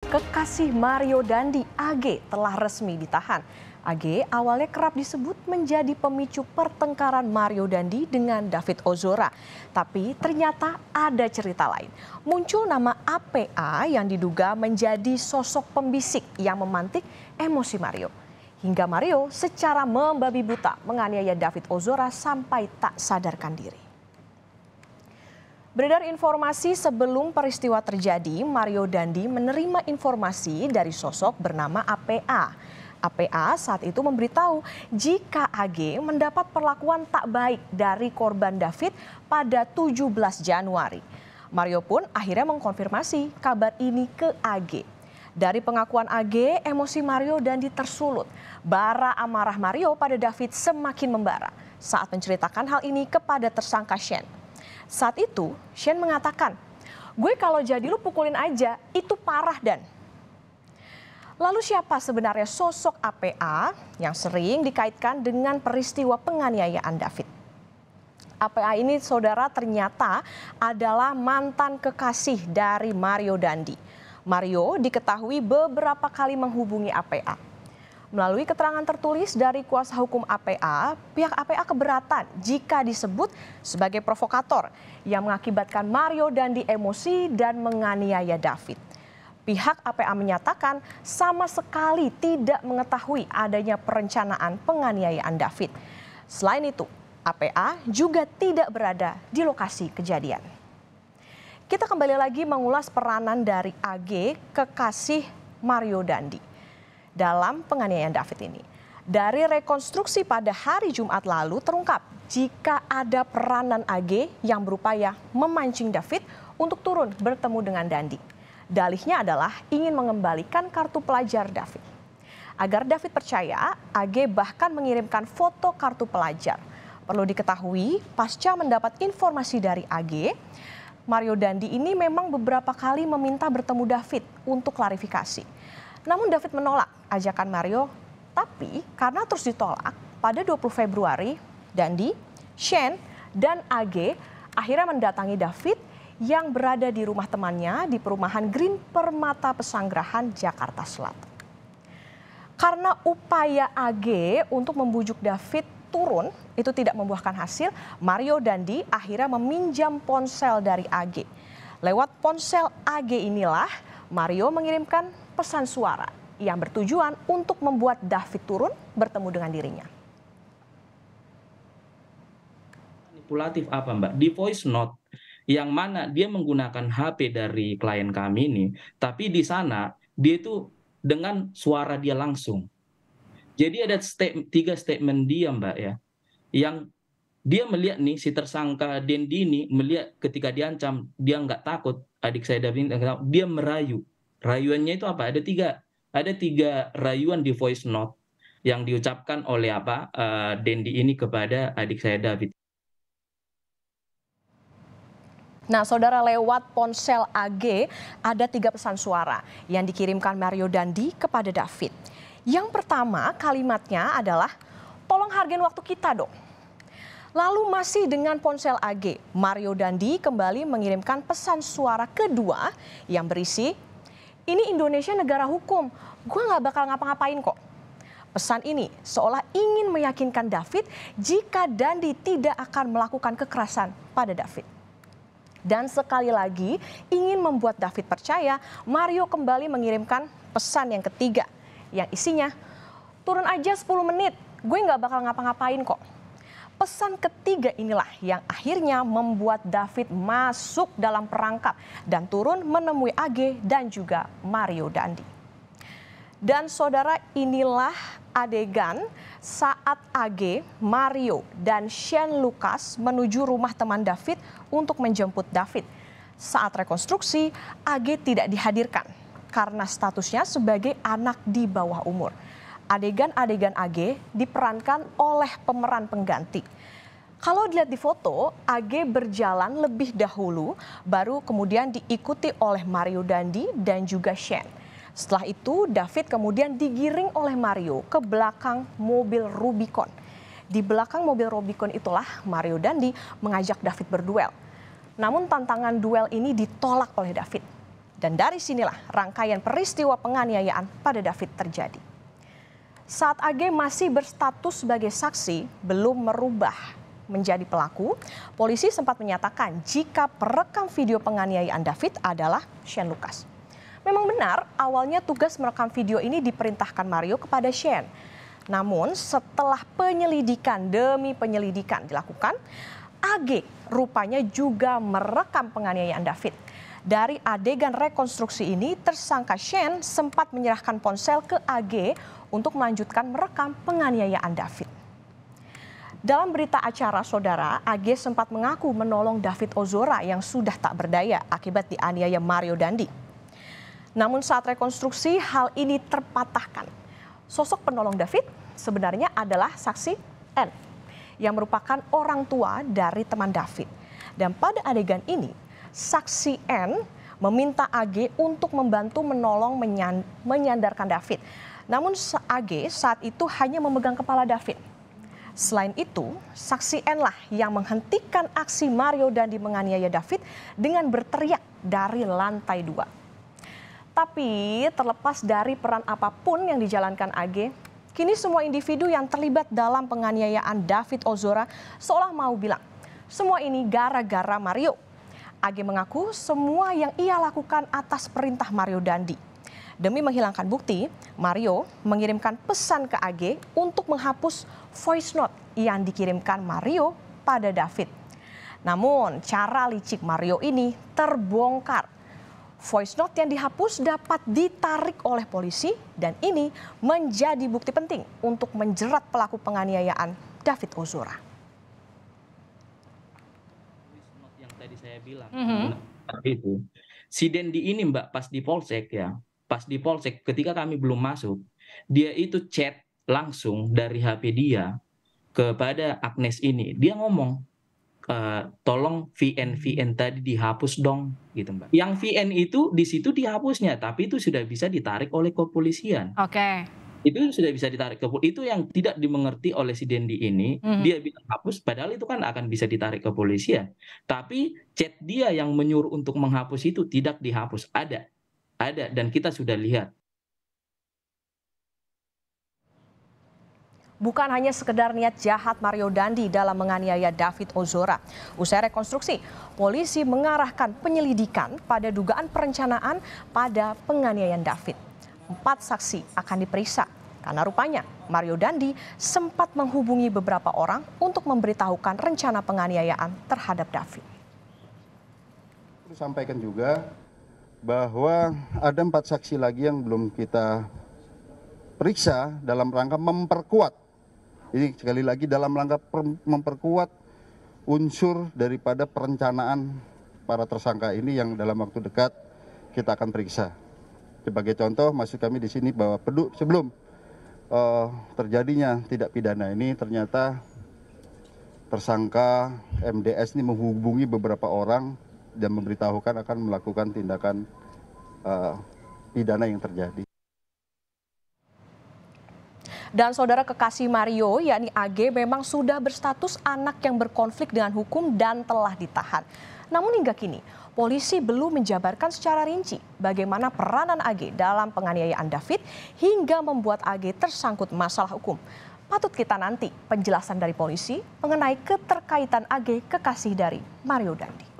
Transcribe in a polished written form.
Kekasih Mario Dandi, AG, telah resmi ditahan. AG awalnya kerap disebut menjadi pemicu pertengkaran Mario Dandi dengan David Ozora. Tapi ternyata ada cerita lain. Muncul nama APA yang diduga menjadi sosok pembisik yang memantik emosi Mario. Hingga Mario secara membabi buta menganiaya David Ozora sampai tak sadarkan diri. Beredar informasi sebelum peristiwa terjadi, Mario Dandi menerima informasi dari sosok bernama APA. APA saat itu memberitahu jika AG mendapat perlakuan tak baik dari korban David pada 17 Januari. Mario pun akhirnya mengkonfirmasi kabar ini ke AG. Dari pengakuan AG, emosi Mario Dandi tersulut. Bara amarah Mario pada David semakin membara saat menceritakan hal ini kepada tersangka Shane. Saat itu, Shane mengatakan, "Gue kalau jadi lu pukulin aja, itu parah Dan." Lalu siapa sebenarnya sosok APA yang sering dikaitkan dengan peristiwa penganiayaan David? APA ini saudara ternyata adalah mantan kekasih dari Mario Dandi. Mario diketahui beberapa kali menghubungi APA. Melalui keterangan tertulis dari kuasa hukum APA, pihak APA keberatan jika disebut sebagai provokator yang mengakibatkan Mario Dandi emosi dan menganiaya David. Pihak APA menyatakan sama sekali tidak mengetahui adanya perencanaan penganiayaan David. Selain itu, APA juga tidak berada di lokasi kejadian. Kita kembali lagi mengulas peranan dari AG, kekasih Mario Dandi, dalam penganiayaan David ini. Dari rekonstruksi pada hari Jumat lalu terungkap jika ada peranan AG yang berupaya memancing David untuk turun bertemu dengan Dandi. Dalihnya adalah ingin mengembalikan kartu pelajar David. Agar David percaya, AG bahkan mengirimkan foto kartu pelajar. Perlu diketahui, pasca mendapat informasi dari AG, Mario Dandi ini memang beberapa kali meminta bertemu David untuk klarifikasi. Namun David menolak ajakan Mario, tapi karena terus ditolak, pada 20 Februari, Dandi, Shane, dan AG akhirnya mendatangi David yang berada di rumah temannya di perumahan Green Permata Pesanggerahan, Jakarta Selatan. Karena upaya AG untuk membujuk David turun itu tidak membuahkan hasil, Mario Dandi akhirnya meminjam ponsel dari AG. Lewat ponsel AG inilah Mario mengirimkan pesan suara yang bertujuan untuk membuat David turun bertemu dengan dirinya. Manipulatif apa Mbak? Di voice note yang mana dia menggunakan HP dari klien kami ini, tapi di sana dia itu dengan suara dia langsung. Jadi ada tiga statement dia Mbak ya, yang dia melihat nih si tersangka Dendi ini melihat ketika diancam dia nggak takut adik saya David, dia merayu. Rayuannya itu apa? Ada tiga rayuan di voice note yang diucapkan oleh Dendi ini kepada adik saya David. Nah, saudara, lewat ponsel AG ada 3 pesan suara yang dikirimkan Mario Dandi kepada David. Yang pertama kalimatnya adalah, "Tolong hargain waktu kita dong." Lalu masih dengan ponsel AG, Mario Dandi kembali mengirimkan pesan suara kedua yang berisi, "Ini Indonesia negara hukum, gue gak bakal ngapa-ngapain kok." Pesan ini seolah ingin meyakinkan David jika Dandi tidak akan melakukan kekerasan pada David. Dan sekali lagi ingin membuat David percaya, Mario kembali mengirimkan pesan yang ketiga yang isinya, "Turun aja 10 menit, gue gak bakal ngapa-ngapain kok." Pesan ketiga inilah yang akhirnya membuat David masuk dalam perangkap dan turun menemui AG dan juga Mario Dandi. Dan saudara, inilah adegan saat AG, Mario, dan Shane Lucas menuju rumah teman David untuk menjemput David. Saat rekonstruksi, AG tidak dihadirkan karena statusnya sebagai anak di bawah umur. Adegan-adegan AG diperankan oleh pemeran pengganti. Kalau dilihat di foto, AG berjalan lebih dahulu, baru kemudian diikuti oleh Mario Dandi dan juga Shane. Setelah itu, David kemudian digiring oleh Mario ke belakang mobil Rubicon. Di belakang mobil Rubicon itulah Mario Dandi mengajak David berduel. Namun tantangan duel ini ditolak oleh David. Dan dari sinilah rangkaian peristiwa penganiayaan pada David terjadi. Saat AG masih berstatus sebagai saksi, belum merubah menjadi pelaku, polisi sempat menyatakan jika perekam video penganiayaan David adalah Shane Lucas. Memang benar, awalnya tugas merekam video ini diperintahkan Mario kepada Shane. Namun setelah penyelidikan demi penyelidikan dilakukan, AG rupanya juga merekam penganiayaan David. Dari adegan rekonstruksi ini, tersangka Shane sempat menyerahkan ponsel ke AG untuk melanjutkan merekam penganiayaan David. Dalam berita acara, saudara, AG sempat mengaku menolong David Ozora yang sudah tak berdaya akibat dianiaya Mario Dandi. Namun saat rekonstruksi, hal ini terpatahkan. Sosok penolong David sebenarnya adalah saksi N, yang merupakan orang tua dari teman David. Dan pada adegan ini, saksi N meminta AG untuk membantu menolong menyandarkan David. Namun AG saat itu hanya memegang kepala David. Selain itu, saksi N lah yang menghentikan aksi Mario Dandi menganiaya David dengan berteriak dari lantai 2. Tapi terlepas dari peran apapun yang dijalankan AG, kini semua individu yang terlibat dalam penganiayaan David Ozora seolah mau bilang, semua ini gara-gara Mario. AG mengaku semua yang ia lakukan atas perintah Mario Dandi. Demi menghilangkan bukti, Mario mengirimkan pesan ke AG untuk menghapus voice note yang dikirimkan Mario pada David. Namun cara licik Mario ini terbongkar. Voice note yang dihapus dapat ditarik oleh polisi dan ini menjadi bukti penting untuk menjerat pelaku penganiayaan David Ozora. Yang tadi saya bilang itu si Dendi ini Mbak pas di Polsek ya. Pas di Polsek ketika kami belum masuk, dia itu chat langsung dari HP dia kepada Agnes ini. Dia ngomong, tolong VN tadi dihapus dong, gitu Mbak. Yang VN itu di situ dihapusnya, tapi itu sudah bisa ditarik oleh kepolisian. Oke. Itu sudah bisa ditarik ke itu yang tidak dimengerti oleh si Dendi ini. Dia bilang hapus, padahal itu kan akan bisa ditarik ke kepolisian. Tapi chat dia yang menyuruh untuk menghapus itu tidak dihapus, ada dan kita sudah lihat. Bukan hanya sekedar niat jahat Mario Dandi dalam menganiaya David Ozora. Usai rekonstruksi, polisi mengarahkan penyelidikan pada dugaan perencanaan pada penganiayaan David. 4 saksi akan diperiksa karena rupanya Mario Dandi sempat menghubungi beberapa orang untuk memberitahukan rencana penganiayaan terhadap David. Sampaikan juga bahwa ada 4 saksi lagi yang belum kita periksa dalam rangka memperkuat. Ini sekali lagi dalam rangka memperkuat unsur daripada perencanaan para tersangka ini yang dalam waktu dekat kita akan periksa. Sebagai contoh, maksud kami di sini bahwa sebelum terjadinya tindak pidana ini ternyata tersangka MDS ini menghubungi beberapa orang dan memberitahukan akan melakukan tindakan pidana yang terjadi. Dan saudara kekasih Mario, yakni AG, memang sudah berstatus anak yang berkonflik dengan hukum dan telah ditahan. Namun hingga kini, polisi belum menjabarkan secara rinci bagaimana peranan AG dalam penganiayaan David hingga membuat AG tersangkut masalah hukum. Patut kita nanti penjelasan dari polisi mengenai keterkaitan AG kekasih dari Mario Dandi.